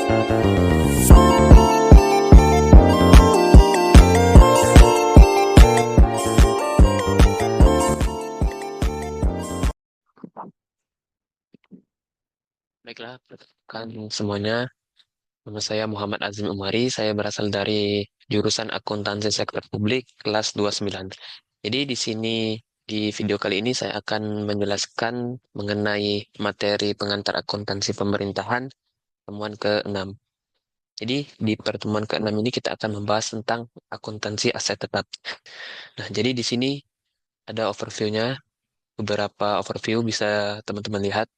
Baiklah, perkenalkan semuanya. Nama saya Muhammad Azim Umari. Saya berasal dari jurusan Akuntansi Sektor Publik kelas 29. Jadi di sini di video kali ini saya akan menjelaskan mengenai materi pengantar akuntansi pemerintahan pertemuan ke-6. Jadi di pertemuan ke-6 ini kita akan membahas tentang akuntansi aset tetap. Nah, jadi di sini ada overview-nya, beberapa overview bisa teman-teman lihat.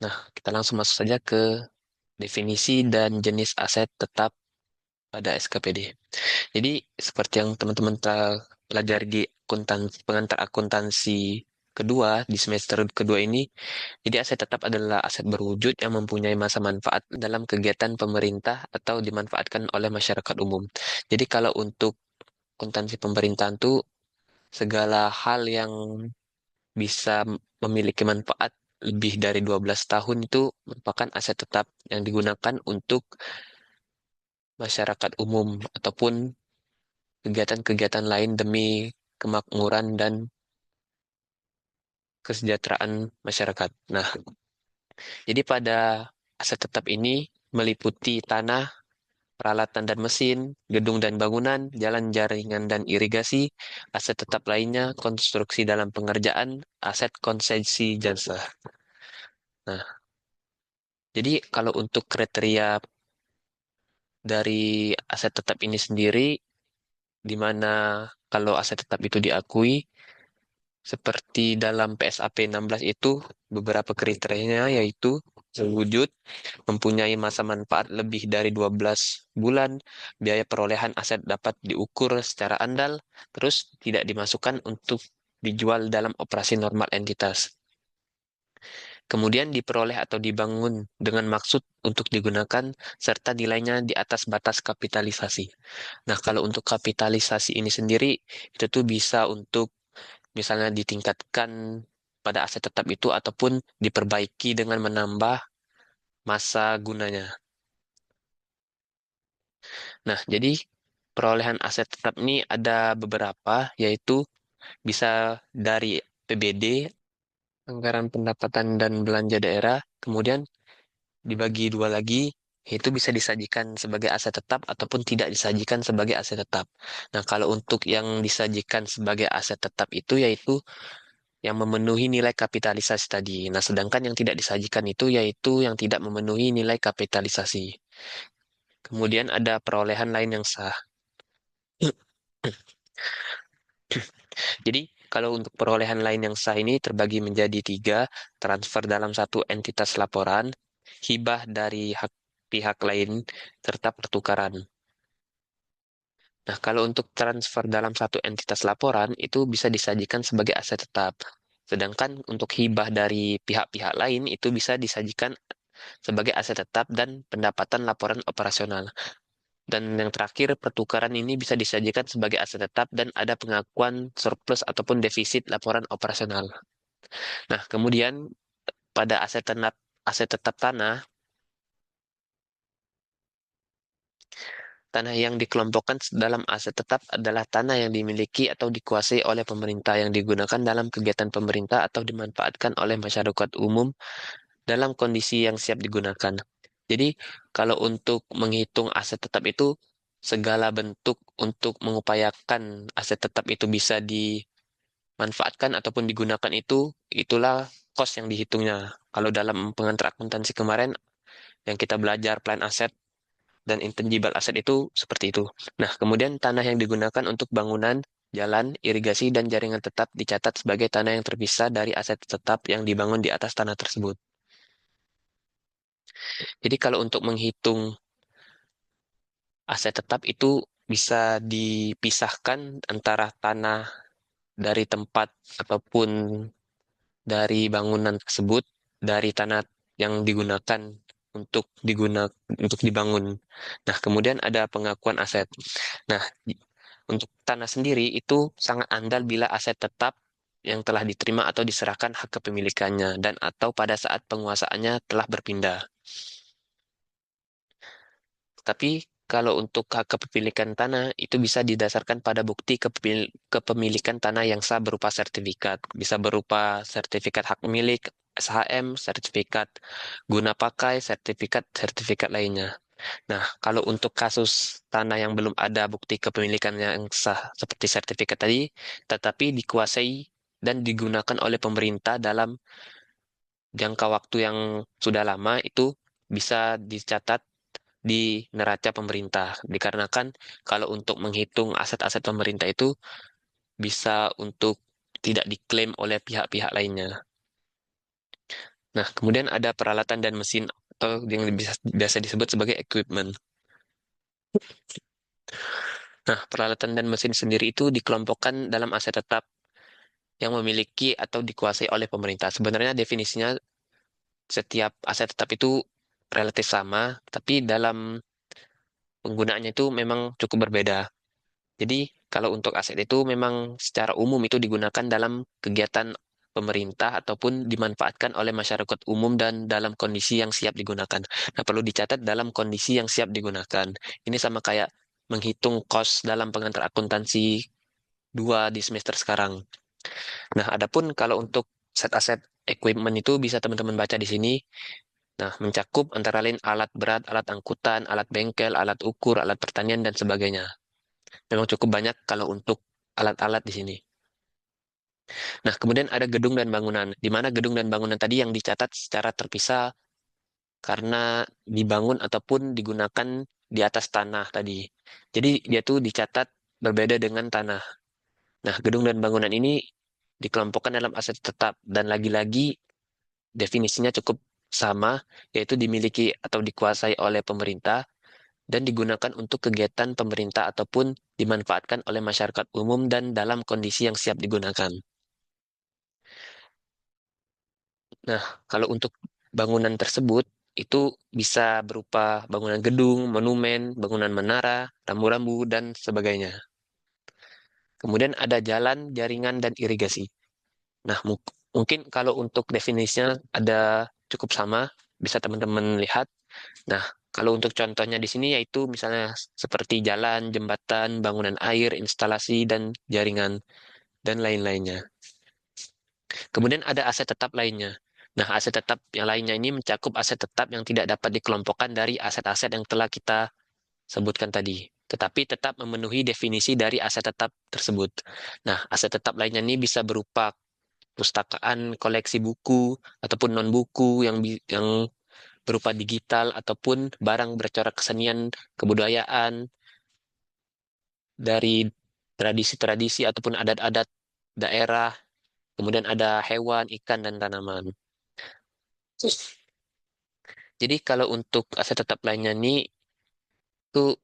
Nah, kita langsung masuk saja ke definisi dan jenis aset tetap pada SKPD. Jadi seperti yang teman-teman telah pelajari di pengantar akuntansi kedua di semester kedua ini, jadi aset tetap adalah aset berwujud yang mempunyai masa manfaat dalam kegiatan pemerintah atau dimanfaatkan oleh masyarakat umum. Jadi kalau untuk akuntansi pemerintahan itu segala hal yang bisa memiliki manfaat lebih dari 12 tahun itu merupakan aset tetap yang digunakan untuk masyarakat umum ataupun kegiatan-kegiatan lain demi kemakmuran dan kesejahteraan masyarakat. Nah, jadi pada aset tetap ini meliputi tanah, peralatan dan mesin, gedung dan bangunan, jalan jaringan dan irigasi, aset tetap lainnya, konstruksi dalam pengerjaan, aset konsesi jasa. Nah, jadi kalau untuk kriteria dari aset tetap ini sendiri, di mana kalau aset tetap itu diakui, seperti dalam PSAP 16 itu beberapa kriterianya yaitu terwujud, mempunyai masa manfaat lebih dari 12 bulan, biaya perolehan aset dapat diukur secara andal, terus tidak dimasukkan untuk dijual dalam operasi normal entitas. Kemudian diperoleh atau dibangun dengan maksud untuk digunakan serta nilainya di atas batas kapitalisasi. Nah, kalau untuk kapitalisasi ini sendiri itu tuh bisa untuk misalnya ditingkatkan pada aset tetap itu ataupun diperbaiki dengan menambah masa gunanya. Nah, jadi perolehan aset tetap ini ada beberapa, yaitu bisa dari PBD, Anggaran Pendapatan dan Belanja Daerah, kemudian dibagi dua lagi, yaitu bisa disajikan sebagai aset tetap ataupun tidak disajikan sebagai aset tetap. Nah, kalau untuk yang disajikan sebagai aset tetap itu yaitu yang memenuhi nilai kapitalisasi tadi. Nah, sedangkan yang tidak disajikan itu yaitu yang tidak memenuhi nilai kapitalisasi. Kemudian ada perolehan lain yang sah. Jadi, kalau untuk perolehan lain yang sah ini terbagi menjadi tiga, transfer dalam satu entitas laporan, hibah dari hak pihak lain, serta pertukaran. Nah, kalau untuk transfer dalam satu entitas laporan, itu bisa disajikan sebagai aset tetap. Sedangkan untuk hibah dari pihak-pihak lain, itu bisa disajikan sebagai aset tetap dan pendapatan laporan operasional. Dan yang terakhir, pertukaran ini bisa disajikan sebagai aset tetap dan ada pengakuan surplus ataupun defisit laporan operasional. Nah, kemudian pada aset tetap tanah, tanah yang dikelompokkan dalam aset tetap adalah tanah yang dimiliki atau dikuasai oleh pemerintah yang digunakan dalam kegiatan pemerintah atau dimanfaatkan oleh masyarakat umum dalam kondisi yang siap digunakan. Jadi, kalau untuk menghitung aset tetap itu, segala bentuk untuk mengupayakan aset tetap itu bisa dimanfaatkan ataupun digunakan itulah cost yang dihitungnya. Kalau dalam pengantar akuntansi kemarin, yang kita belajar plan aset dan intangible aset itu seperti itu. Nah, kemudian tanah yang digunakan untuk bangunan, jalan, irigasi, dan jaringan tetap dicatat sebagai tanah yang terpisah dari aset tetap yang dibangun di atas tanah tersebut. Jadi kalau untuk menghitung aset tetap itu bisa dipisahkan antara tanah dari tempat ataupun dari bangunan tersebut dari tanah yang digunakan untuk dibangun. Nah, kemudian ada pengakuan aset. Nah, untuk tanah sendiri itu sangat andal bila aset tetap yang telah diterima atau diserahkan hak kepemilikannya dan atau pada saat penguasaannya telah berpindah. Tapi kalau untuk hak kepemilikan tanah itu bisa didasarkan pada bukti kepemilikan tanah yang sah berupa sertifikat. Bisa berupa sertifikat hak milik, SHM, sertifikat guna pakai, sertifikat lainnya. Nah, kalau untuk kasus tanah yang belum ada bukti kepemilikan yang sah seperti sertifikat tadi, tetapi dikuasai dan digunakan oleh pemerintah dalam jangka waktu yang sudah lama, itu bisa dicatat di neraca pemerintah. Dikarenakan kalau untuk menghitung aset-aset pemerintah itu bisa untuk tidak diklaim oleh pihak-pihak lainnya. Nah, kemudian ada peralatan dan mesin atau yang biasa disebut sebagai equipment. Nah, peralatan dan mesin sendiri itu dikelompokkan dalam aset tetap yang memiliki atau dikuasai oleh pemerintah. Sebenarnya definisinya setiap aset tetap itu relatif sama, tapi dalam penggunaannya itu memang cukup berbeda. Jadi, kalau untuk aset itu memang secara umum itu digunakan dalam kegiatan pemerintah ataupun dimanfaatkan oleh masyarakat umum dan dalam kondisi yang siap digunakan. Nah, perlu dicatat dalam kondisi yang siap digunakan. Ini sama kayak menghitung kos dalam pengantar akuntansi 2 di semester sekarang. Nah, adapun kalau untuk set aset equipment itu bisa teman-teman baca di sini. Nah, mencakup antara lain alat berat, alat angkutan, alat bengkel, alat ukur, alat pertanian, dan sebagainya. Memang cukup banyak kalau untuk alat-alat di sini. Nah, kemudian ada gedung dan bangunan, di mana gedung dan bangunan tadi yang dicatat secara terpisah karena dibangun ataupun digunakan di atas tanah tadi. Jadi dia tuh dicatat berbeda dengan tanah. Nah, gedung dan bangunan ini dikelompokkan dalam aset tetap dan lagi-lagi definisinya cukup sama, yaitu dimiliki atau dikuasai oleh pemerintah dan digunakan untuk kegiatan pemerintah ataupun dimanfaatkan oleh masyarakat umum dan dalam kondisi yang siap digunakan. Nah, kalau untuk bangunan tersebut itu bisa berupa bangunan gedung, monumen, bangunan menara, rambu-rambu, dan sebagainya. Kemudian ada jalan, jaringan, dan irigasi. Nah, mungkin kalau untuk definisinya ada cukup sama, bisa teman-teman lihat. Nah, kalau untuk contohnya di sini yaitu misalnya seperti jalan, jembatan, bangunan air, instalasi, dan jaringan, dan lain-lainnya. Kemudian ada aset tetap lainnya. Nah, aset tetap yang lainnya ini mencakup aset tetap yang tidak dapat dikelompokkan dari aset-aset yang telah kita sebutkan tadi, tetapi tetap memenuhi definisi dari aset tetap tersebut. Nah, aset tetap lainnya ini bisa berupa pustakaan, koleksi buku, ataupun non-buku yang berupa digital, ataupun barang bercorak kesenian, kebudayaan, dari tradisi-tradisi ataupun adat-adat daerah, kemudian ada hewan, ikan, dan tanaman. Jadi kalau untuk aset tetap lainnya ini itu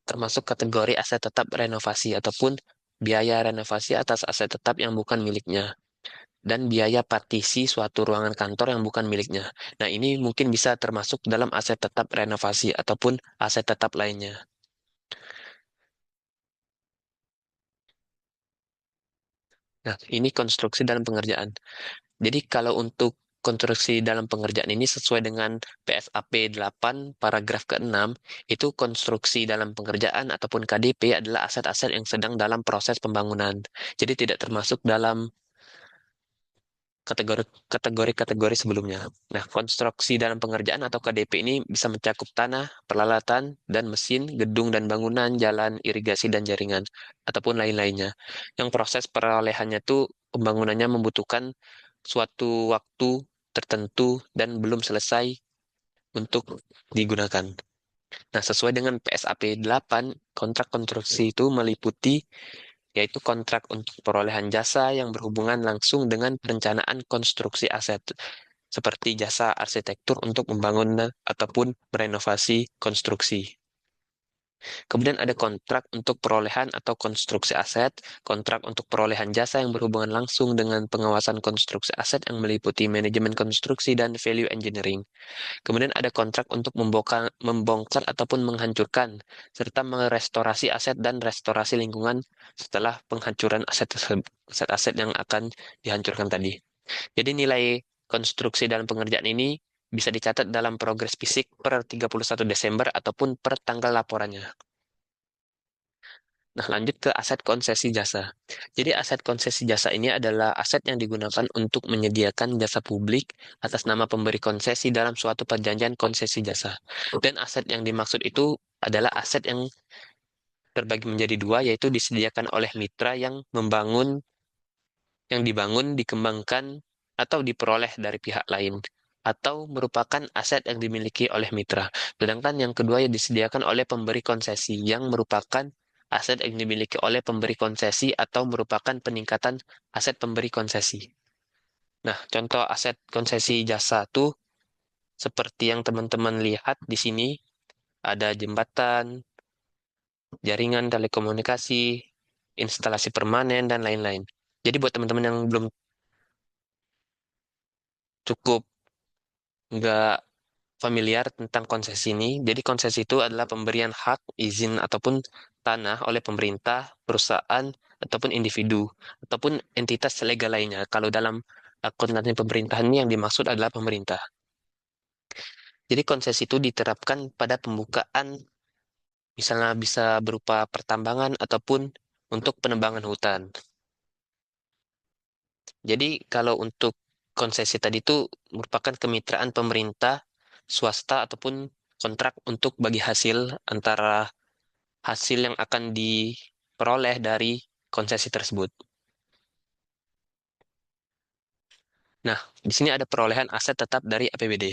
termasuk kategori aset tetap renovasi ataupun biaya renovasi atas aset tetap yang bukan miliknya dan biaya partisi suatu ruangan kantor yang bukan miliknya. Nah, ini mungkin bisa termasuk dalam aset tetap renovasi ataupun aset tetap lainnya. Nah, ini konstruksi dalam pengerjaan. Jadi kalau untuk konstruksi dalam pengerjaan ini sesuai dengan PSAP 8 paragraf ke-6, itu konstruksi dalam pengerjaan ataupun KDP adalah aset-aset yang sedang dalam proses pembangunan. Jadi tidak termasuk dalam kategori sebelumnya. Nah, konstruksi dalam pengerjaan atau KDP ini bisa mencakup tanah, peralatan, dan mesin, gedung dan bangunan, jalan, irigasi, dan jaringan, ataupun lain-lainnya. Yang proses perolehannya tuh pembangunannya membutuhkan suatu waktu tertentu dan belum selesai untuk digunakan. Nah, sesuai dengan PSAP 8, kontrak konstruksi itu meliputi yaitu kontrak untuk perolehan jasa yang berhubungan langsung dengan perencanaan konstruksi aset, seperti jasa arsitektur untuk membangun ataupun merenovasi konstruksi. Kemudian ada kontrak untuk perolehan atau konstruksi aset, kontrak untuk perolehan jasa yang berhubungan langsung dengan pengawasan konstruksi aset yang meliputi manajemen konstruksi dan value engineering. Kemudian ada kontrak untuk membongkar ataupun menghancurkan, serta merestorasi aset dan restorasi lingkungan setelah penghancuran aset-aset yang akan dihancurkan tadi. Jadi nilai konstruksi dalam pengerjaan ini bisa dicatat dalam progres fisik per 31 Desember ataupun per tanggal laporannya. Nah, lanjut ke aset konsesi jasa. Jadi, aset konsesi jasa ini adalah aset yang digunakan untuk menyediakan jasa publik atas nama pemberi konsesi dalam suatu perjanjian konsesi jasa. Dan aset yang dimaksud itu adalah aset yang terbagi menjadi dua, yaitu disediakan oleh mitra yang dibangun, dikembangkan, atau diperoleh dari pihak lain, atau merupakan aset yang dimiliki oleh mitra. Sedangkan yang kedua yang disediakan oleh pemberi konsesi, yang merupakan aset yang dimiliki oleh pemberi konsesi atau merupakan peningkatan aset pemberi konsesi. Nah, contoh aset konsesi jasa itu seperti yang teman-teman lihat di sini, ada jembatan, jaringan telekomunikasi, instalasi permanen, dan lain-lain. Jadi buat teman-teman yang belum cukup nggak familiar tentang konsesi ini, jadi konsesi itu adalah pemberian hak, izin, ataupun tanah oleh pemerintah, perusahaan, ataupun individu, ataupun entitas legal lainnya. Kalau dalam akuntansi pemerintahan ini yang dimaksud adalah pemerintah. Jadi konsesi itu diterapkan pada pembukaan, misalnya bisa berupa pertambangan ataupun untuk penebangan hutan. Jadi kalau untuk konsesi tadi itu merupakan kemitraan pemerintah, swasta, ataupun kontrak untuk bagi hasil antara hasil yang akan diperoleh dari konsesi tersebut. Nah, di sini ada perolehan aset tetap dari APBD,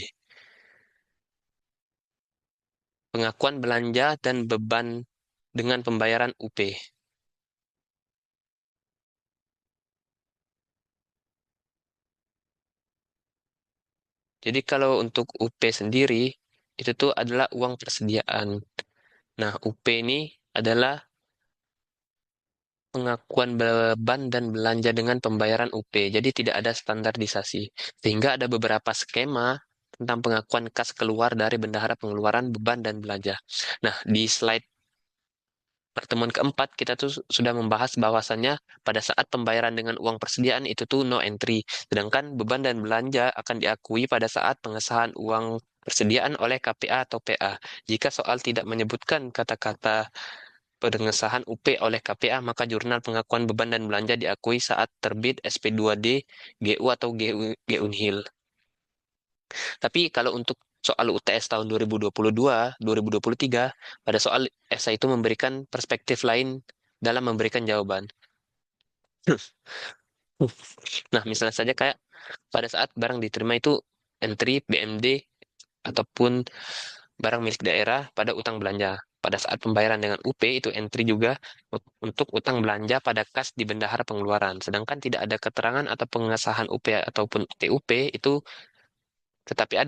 pengakuan belanja dan beban dengan pembayaran UP. Jadi kalau untuk UP sendiri, itu tuh adalah uang persediaan. Nah, UP ini adalah pengakuan beban dan belanja dengan pembayaran UP. Jadi tidak ada standarisasi. Sehingga ada beberapa skema tentang pengakuan kas keluar dari bendahara pengeluaran beban dan belanja. Nah, di slide pertemuan keempat kita tuh sudah membahas bahwasannya pada saat pembayaran dengan uang persediaan itu tuh no entry. Sedangkan beban dan belanja akan diakui pada saat pengesahan uang persediaan oleh KPA atau PA. Jika soal tidak menyebutkan kata-kata pengesahan UP oleh KPA, maka jurnal pengakuan beban dan belanja diakui saat terbit SP2D, GU atau GU nihil. Tapi kalau untuk soal UTS tahun 2022, 2023, pada soal esai itu memberikan perspektif lain dalam memberikan jawaban. Nah, misalnya saja kayak pada saat barang diterima itu entry BMD ataupun barang milik daerah pada utang belanja. Pada saat pembayaran dengan UP itu entry juga untuk utang belanja pada kas di bendahara pengeluaran. Sedangkan tidak ada keterangan atau pengesahan UP ataupun TUP itu tetapi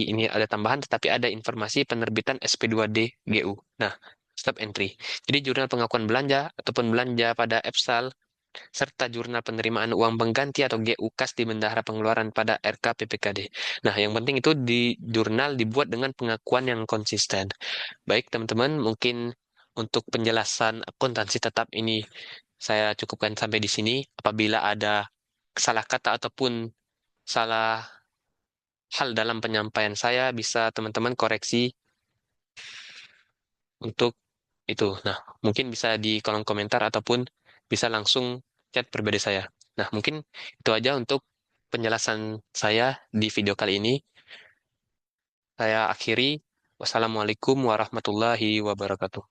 ini ada tambahan, tetapi ada informasi penerbitan SP2D GU. Nah, stop entry. Jadi jurnal pengakuan belanja ataupun belanja pada EPSAL serta jurnal penerimaan uang pengganti atau GU kas di bendahara pengeluaran pada RK PPKD. Nah, yang penting itu di jurnal dibuat dengan pengakuan yang konsisten. Baik, teman-teman, mungkin untuk penjelasan akuntansi tetap ini saya cukupkan sampai di sini. Apabila ada salah kata ataupun salah hal dalam penyampaian saya, bisa teman-teman koreksi untuk itu. Nah, mungkin bisa di kolom komentar ataupun bisa langsung chat pribadi saya. Nah, mungkin itu aja untuk penjelasan saya di video kali ini. Saya akhiri. Wassalamualaikum warahmatullahi wabarakatuh.